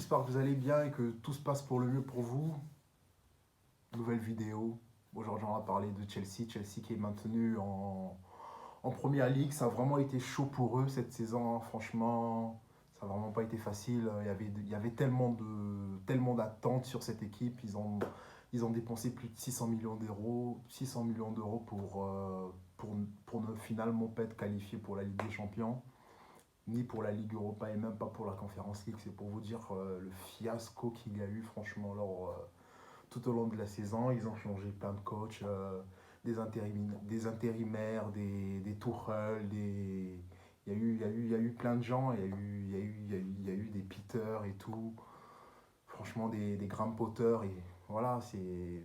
j'espère que vous allez bien et que tout se passe pour le mieux pour vous. Nouvelle vidéo. Aujourd'hui, on va parler de Chelsea. Chelsea qui est maintenu en Première Ligue. Ça a vraiment été chaud pour eux cette saison, hein. Franchement, ça n'a vraiment pas été facile. Il y avait tellement d'attentes sur cette équipe. Ils ont dépensé plus de 600 millions d'euros. 600 millions d'euros pour ne finalement pas être qualifiés pour la Ligue des Champions, ni pour la Ligue Europa et même pas pour la Conference League. C'est pour vous dire le fiasco qu'il y a eu franchement tout au long de la saison. Ils ont changé plein de coachs, des intérimaires, des Tuchel, il y a eu plein de gens, il y a eu des Peter et tout. Franchement, des Graham Potter. Et voilà,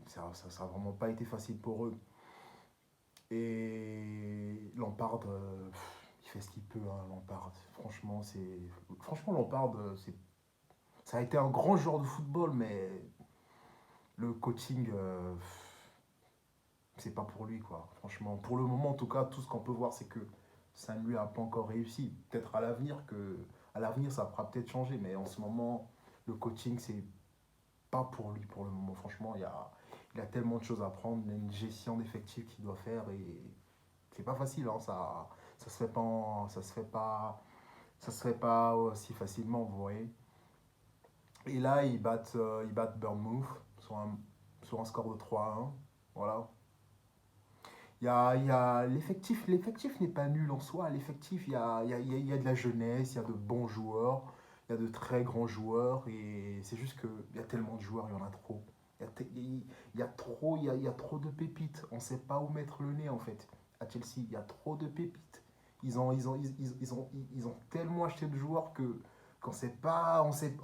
ça a vraiment pas été facile pour eux. Et Lampard, il fait ce qu'il peut, hein, Lampard. Franchement, Lampard, ça a été un grand joueur de football, mais le coaching, c'est pas pour lui, quoi. Franchement, pour le moment, en tout cas, tout ce qu'on peut voir, c'est que ça ne lui a pas encore réussi. Peut-être à l'avenir, ça pourra peut-être changer, mais en ce moment, le coaching, c'est pas pour lui pour le moment. Franchement, il a tellement de choses à prendre, il y a une gestion d'effectifs qu'il doit faire et c'est pas facile, hein. Ça se fait pas, ça se fait pas aussi facilement, vous voyez. Et là, ils battent Bournemouth sur un score de 3-1. Voilà. L'effectif n'est pas nul en soi. L'effectif, il y a de la jeunesse, il y a de bons joueurs, il y a de très grands joueurs. Et c'est juste qu'il y a tellement de joueurs, il y en a trop. Il y a trop de pépites. On ne sait pas où mettre le nez en fait. À Chelsea, il y a trop de pépites. Ils ont tellement acheté de joueurs que qu'on sait pas, on sait,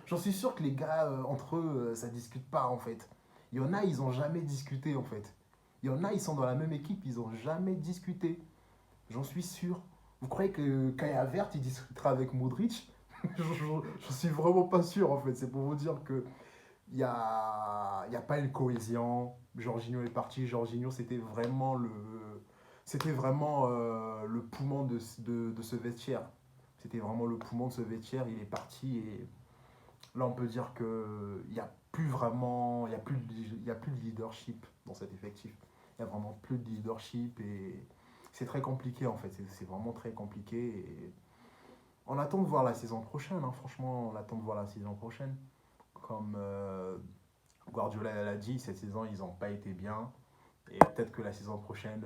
j'en suis sûr que les gars entre eux, ça discute pas en fait. Il y en a, ils ont jamais discuté en fait. Il y en a, ils sont dans la même équipe, ils ont jamais discuté. J'en suis sûr. Vous croyez que Kai Havertz, il discutera avec Modric? Je suis vraiment pas sûr en fait. C'est pour vous dire que il y a pas une cohésion. Jorginho est parti. Jorginho, c'était vraiment le poumon de ce vestiaire. C'était vraiment le poumon de ce vestiaire. Il est parti et là, on peut dire qu'il n'y a plus vraiment, il y a plus de leadership dans cet effectif. Il n'y a vraiment plus de leadership et c'est très compliqué en fait. C'est vraiment très compliqué. Et on attend de voir la saison prochaine, hein. Franchement, on attend de voir la saison prochaine. Comme Guardiola l'a dit, cette saison, ils n'ont pas été bien. Et peut-être que la saison prochaine,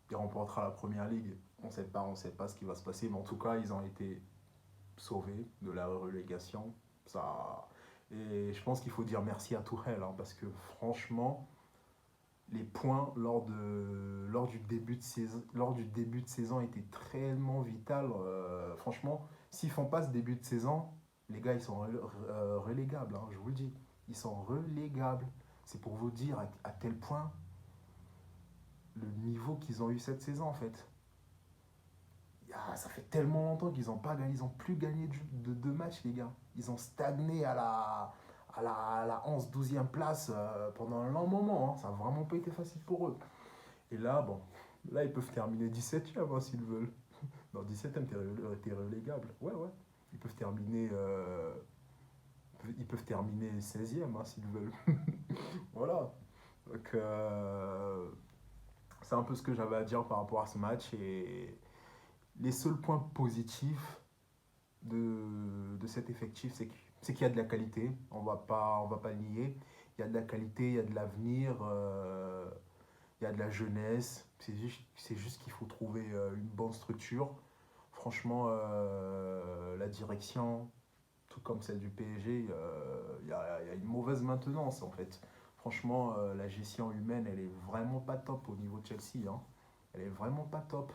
il remportera la première ligue. On sait pas ce qui va se passer, mais en tout cas, ils ont été sauvés de la relégation. Ça, et je pense qu'il faut dire merci à Tourelle, hein, parce que franchement, les points lors du début de saison étaient tellement vitaux. Franchement, s'ils font pas ce début de saison, les gars, ils sont relégables, hein, je vous le dis. Ils sont relégables. C'est pour vous dire à quel point le niveau qu'ils ont eu cette saison, en fait. Ça fait tellement longtemps qu'ils n'ont pas gagné, ils n'ont plus gagné de deux matchs, les gars. Ils ont stagné à la 11e, 12e place pendant un long moment, hein. Ça n'a vraiment pas été facile pour eux. Et là, bon, là, ils peuvent terminer 17e, hein, s'ils veulent. Non, 17e, t'es relégable. Ouais, ouais. Ils peuvent terminer, euh, ils peuvent terminer 16e, hein, s'ils veulent. Voilà. Donc, c'est un peu ce que j'avais à dire par rapport à ce match. Et les seuls points positifs de cet effectif, c'est qu'il y a de la qualité. On va pas le nier. Il y a de la qualité, il y a de l'avenir, il y a de la jeunesse. C'est juste qu'il faut trouver une bonne structure. Franchement, la direction, tout comme celle du PSG, il y a une mauvaise maintenance en fait. Franchement, la gestion humaine, elle est vraiment pas top au niveau de Chelsea, hein. Elle est vraiment pas top.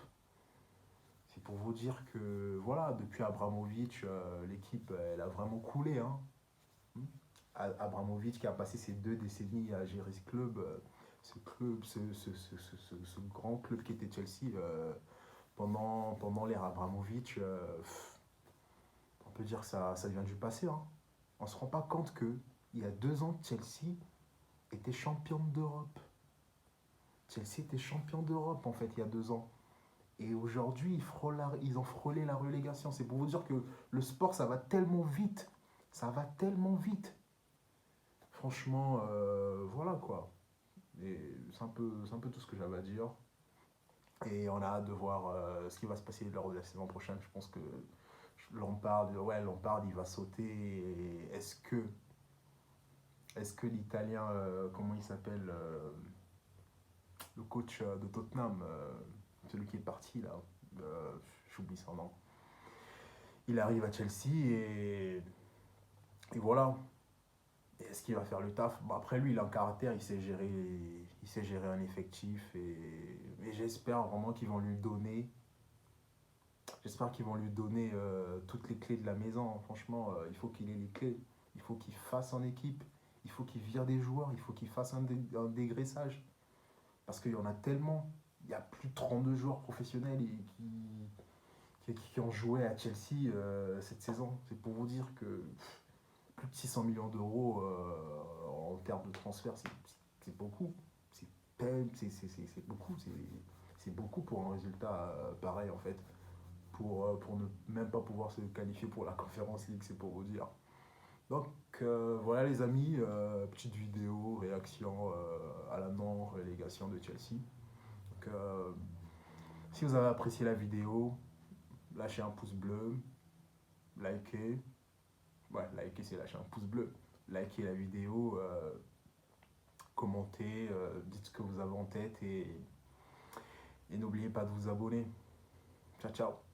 C'est pour vous dire que voilà, depuis Abramovich, l'équipe, elle a vraiment coulé, hein. Abramovich qui a passé ses 2 décennies à gérer ce grand club qui était Chelsea, pendant l'ère Abramovich, on peut dire que ça vient du passé, hein. On ne se rend pas compte que il y a 2 ans, Chelsea était champion d'Europe. Chelsea était champion d'Europe en fait il y a 2 ans. Et aujourd'hui, ils ont frôlé la relégation. C'est pour vous dire que le sport, ça va tellement vite. Ça va tellement vite. Franchement, voilà quoi. Et c'est un peu tout ce que j'avais à dire. Et on a hâte de voir ce qui va se passer lors de la saison prochaine. Je pense que Lampard, il va sauter. Et est-ce que l'Italien, comment il s'appelle, le coach de Tottenham, celui qui est parti là, euh, j'oublie son nom. Il arrive à Chelsea et voilà. Est-ce qu'il va faire le taf? Bon, après lui, il a un caractère, il sait gérer un effectif et j'espère vraiment qu'ils vont lui donner. J'espère qu'ils vont lui donner toutes les clés de la maison. Franchement, il faut qu'il ait les clés. Il faut qu'il fasse en équipe. Il faut qu'il vire des joueurs. Il faut qu'il fasse un dégraissage. Parce qu'il y en a tellement. Il y a plus de 32 joueurs professionnels qui ont joué à Chelsea cette saison. C'est pour vous dire que plus de 600 millions d'euros en termes de transfert, c'est beaucoup. C'est beaucoup. C'est beaucoup pour un résultat pareil en fait. Pour ne même pas pouvoir se qualifier pour la Conference League, c'est pour vous dire. Donc voilà les amis, petite vidéo, réaction à la non-relégation de Chelsea. Donc, si vous avez apprécié la vidéo, lâchez un pouce bleu, likez. Ouais, liker c'est lâcher un pouce bleu. Likez la vidéo, commentez, dites ce que vous avez en tête et n'oubliez pas de vous abonner. Ciao ciao.